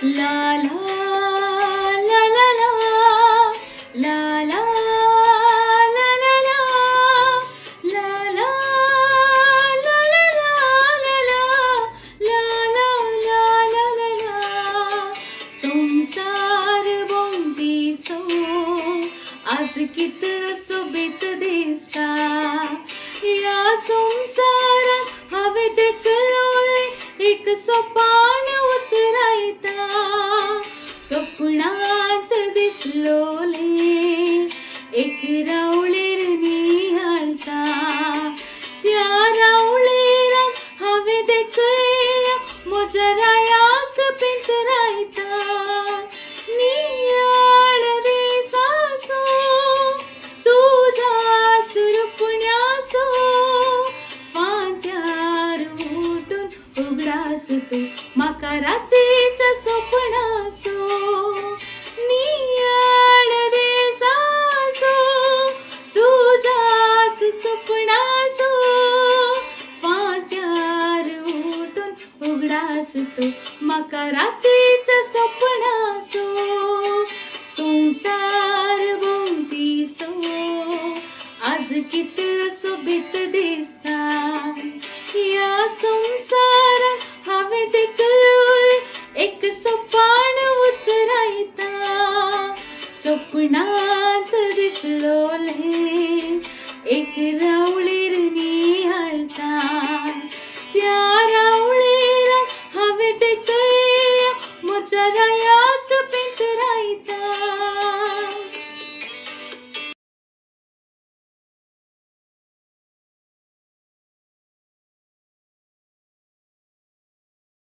ला ला ला ला ला ला ला ला ला ला ला ला ला ला ला ला ला ला संसार बोंती सो आज कितलं सोबीत दिसता या संसारात हवे देखलोले एक सोपान उतरायता स्वप्नात दिसलोले एक रावळेर निहाळता त्या रावळेरात हवे देखलेल्या मोजरायाक पिंतरायता नियाळ दिसासो तुझ्या सुरपुण्यासो फांत्यार उठून उगडास तू माका रात्रीच्या स्वप्नासो नियाळ दिसासो तुझ्या स्वप्नासो फांत्यार उठून उगडास तू माका रात्रीच्या स्वप्नासो संसार बोंती सो आज कितलं सोबीत